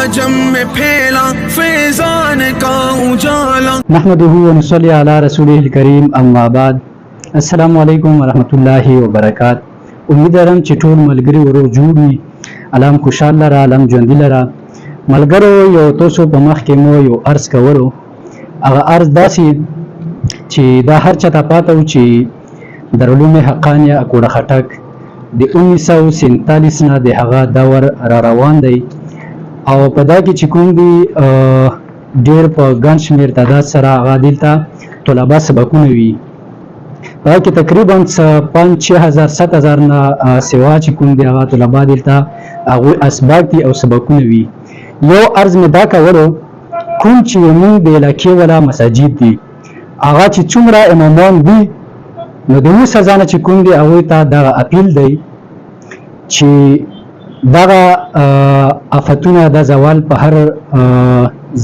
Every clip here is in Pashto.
आजम में फैला फैजान का उजाला। नहमदुहु व नसल्ली अला रसूलिल करीम अम्मा बाद। अस्सलामु अलैकुम वरहमतुल्लाहि वबरकात। उम्मीद लرم چې ټول ملګری ورو جوړي علام خوشاله را علام ژوند لرا ملګرو یو تاسو په مخ کې مو یو عرض کولو هغه عرض داسي چې دا هر چا ته پاتو چې دارالعلوم حقانیه اکوړه خټک د 1947 نه د هغه دور را روان دی او په دا کې چې کوم دی ډیر په ګڼ شمېر تعداد سره هغه دلته طلبه سبقونه وي په کې تقریبا 5-6,000-7,000 نه سوا چې کوم دی هغه طلبه دلته هغه اسباق دي او سبقونه وي یو عرض مې دا کولو کوم چې موږ د علاقې ولا مساجد دي هغه چې څومره امامان دي نو د موږ سزا نه چې کوم دی هغه ته دا اپیل دی چې دغه آفتونه د زوال په هر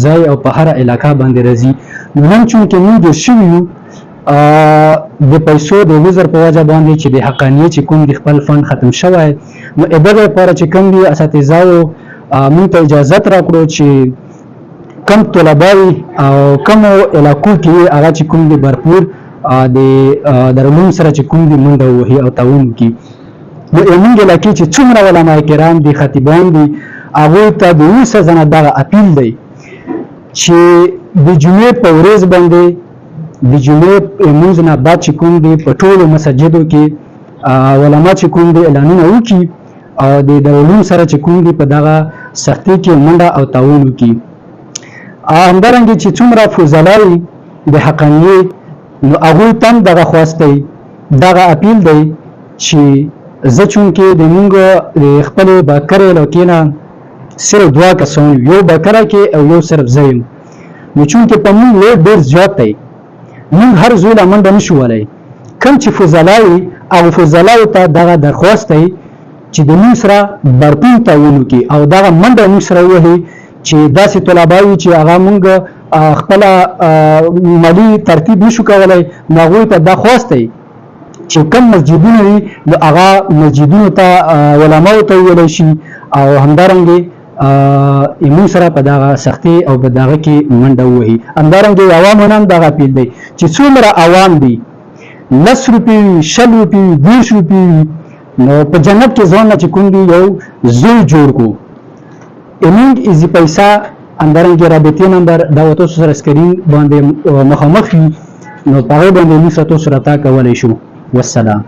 ځای او په هر علاقه باندې راځي نو نن چونکې موږ د شویو د پیسو د وزر په وجه باندې چې د حقانیت چې کوم د خپل فند ختم شوی نو ادبه لپاره چې کوم دي اساتذاو موږ ته اجازه راکړو چې کم طلباوي او کم علاقو کې هغه چې کوم دي برپور د دارالعلوم سره چې کوم دي منډه وهي او تعاون کوي نو موږ علاقې چې څومره علما کرام دي خطیبان دي هغه ته د اوسه زنه دغه اپیل دی چې د جمعې په ورځ باندې د جمعې لمونځ نه بعد چې کوم دي په ټولو مساجدو کې علما چې کوم دي اعلانونه وکړي او د دارالعلوم سره چې کوم دي په دغه سختۍ کې منډه او تعاون وکړي همدارنګه چې څومره فضلای د حقانیت نو هغه تم دغه خواسته دغه اپیل دی چې زه چونکې د موږ خپل بکرې لوکینه صرف دوا کسان یو بکره کې او یو صرف زیم نو چونکې په موږ له ډیر زیات دی موږ هر زول منډه نشو ولای کوم چې فضلای او فضلای ته دغه درخواست دی چې د موږ سره برپین تعاون وکړي او دغه منډه موږ سره وهي چې داسې طلباوي چې هغه موږ خپل مالی ترتیب نشو کولای نو هغوی ته دا خواست دی چې کم مسجدونه وي نو هغه مسجدونو ته علماو ته ویلی شي او همدارنګې موږ سره په دغه سختي او په دغه کې منډه ووهي همدارنګې عوامو نه هم دغه اپیل دی چې څومره عوام دي 10 روپۍ 20 روپۍ 20 روپۍ نو په جنت کې ځان نه چې کوم دی یو زوی جوړ کو موږ ایزي پیسې همدارنګې رابطې نمبر دا تاسو سره سکرین باندې مخامخ نو په هغه باندې موږ تاسو سره تا کولی شو والسلام